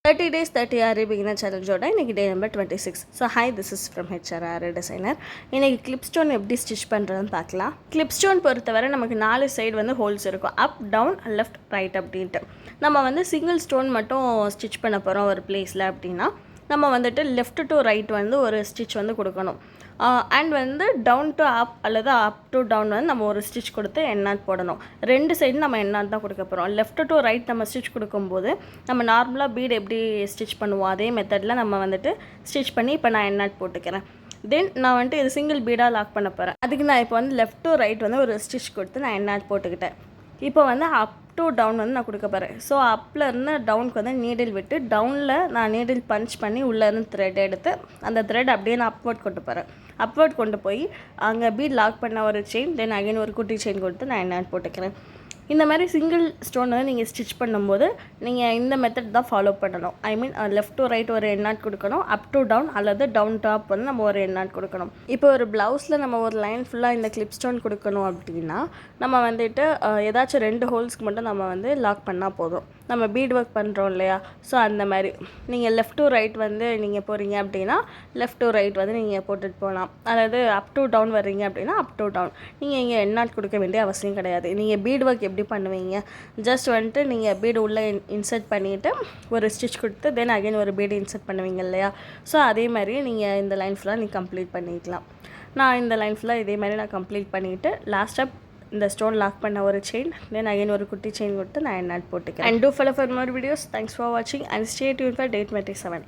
30 days 30 RA beginner challenge-ஓட இன்னைக்கு டே number 26. So hi, this is from HRR designer. இன்னைக்கு clip stone எப்படி stitch பண்ணுறதுன்னு பார்க்கலாம். கிளிப் ஸ்டோன் பொறுத்தவரை நமக்கு 4 சைடு வந்து ஹோல்ஸ் இருக்கும், அப் டவுன் லெஃப்ட் ரைட் அப்படின்ட்டு. நம்ம வந்து சிங்கிள் ஸ்டோன் மட்டும் ஸ்டிச் பண்ண போகிறோம் ஒரு பிளேஸில் அப்படின்னா நம்ம வந்துட்டு லெஃப்ட் டு ரைட் வந்து ஒரு ஸ்டிச் வந்து கொடுக்கணும். அண்ட் வந்து டவுன் டு அப் அல்லது அப் டு டவுன் வந்து நம்ம ஒரு ஸ்டிச் கொடுத்து எண்ணாட் போடணும். 2 சைடு நம்ம எண்ணாட் தான் கொடுக்க போகிறோம். லெஃப்ட் டு ரைட் நம்ம ஸ்டிச் கொடுக்கும்போது நம்ம நார்மலாக பீட் எப்படி ஸ்டிச் பண்ணுவோம் அதே மெத்தடில் நம்ம வந்துட்டு ஸ்டிச் பண்ணி இப்போ நான் எண்ணாட் போட்டுக்கிறேன். தென் நான் வந்துட்டு இது சிங்கிள் பீடாக லாக் பண்ண போகிறேன். அதுக்கு நான் இப்போ வந்து லெஃப்ட் டு ரைட் வந்து ஒரு ஸ்டிச் கொடுத்து நான் எண்ணாட் போட்டுக்கிட்டேன். இப்போ வந்து அப் டு டவுன் வந்து நான் கொடுக்க போகிறேன். ஸோ அப்பில் இருந்து டவுனுக்கு வந்து நீடில் விட்டு டவுனில் நான் நீடில் பஞ்ச் பண்ணி உள்ளேருந்து த்ரெட் எடுத்து அந்த த்ரெட் அப்படியே நான் அப்வர்ட் கொண்டு போகிறேன். அப்வர்ட் கொண்டு போய் அங்கே பீட் லாக் பண்ண ஒரு செயின், தென் அகைன் ஒரு குட்டி செயின் கொடுத்து நான் என்ன போட்டுக்கிறேன். இந்த மாதிரி சிங்கிள் ஸ்டோன் வந்து நீங்கள் ஸ்டிச் பண்ணும்போது நீங்கள் இந்த மெத்தட் தான் ஃபாலோ பண்ணணும். ஐ மீன் லெஃப்ட் டு ரைட் ஒரு எண்ணாட் கொடுக்கணும், அப் டு டவுன் அல்லது டவுன் டாப் வந்து நம்ம ஒரு எண்ணாட் கொடுக்கணும். இப்போ ஒரு ப்ளவுஸில் நம்ம ஒரு லைன் ஃபுல்லாக இந்த கிளிப் ஸ்டோன் கொடுக்கணும் அப்படின்னா நம்ம வந்துட்டு ஏதாச்சும் 2 ஹோல்ஸ்க்கு மட்டும் நம்ம வந்து லாக் பண்ணால் போதும். நம்ம பீட் ஒர்க் பண்ணுறோம் இல்லையா, ஸோ அந்த மாதிரி நீங்கள் லெஃப்ட் டு ரைட் வந்து நீங்கள் போகிறீங்க அப்படின்னா லெஃப்ட் டு ரைட் வந்து நீங்கள் போட்டுட்டு போகலாம். அதாவது அப் டு டவுன் வர்றீங்க அப்படின்னா அப் டு டவுன். நீங்கள் இங்கே எண்ணாட் கொடுக்க வேண்டிய அவசியம் கிடையாது. நீங்கள் பீட் ஒர்க் எப்படி பண்ணுவீங்க, ஜஸ்ட் வந்துட்டு நீங்கள் பீடு உள்ளே இன்சர்ட் பண்ணிவிட்டு ஒரு ஸ்டிச் கொடுத்து தென் அகைன் ஒரு பீடு இன்சர்ட் பண்ணுவீங்க இல்லையா, ஸோ அதே மாதிரி நீங்கள் இந்த லைன் ஃபுல்லாக நீங்கள் கம்ப்ளீட் பண்ணிக்கலாம். நான் இந்த லைன் ஃபுல்லாக இதே மாதிரி நான் கம்ப்ளீட் பண்ணிவிட்டு லாஸ்ட்டாக இந்த ஸ்டோன் லாக் பண்ண ஒரு செயின், தென் அகைன் ஒரு குட்டி செயின் கொடுத்து நான் எண்ணாட் போட்டுக்கிறேன். And do follow for more videos. Thanks for வாட்சிங் and stay tune for day 27.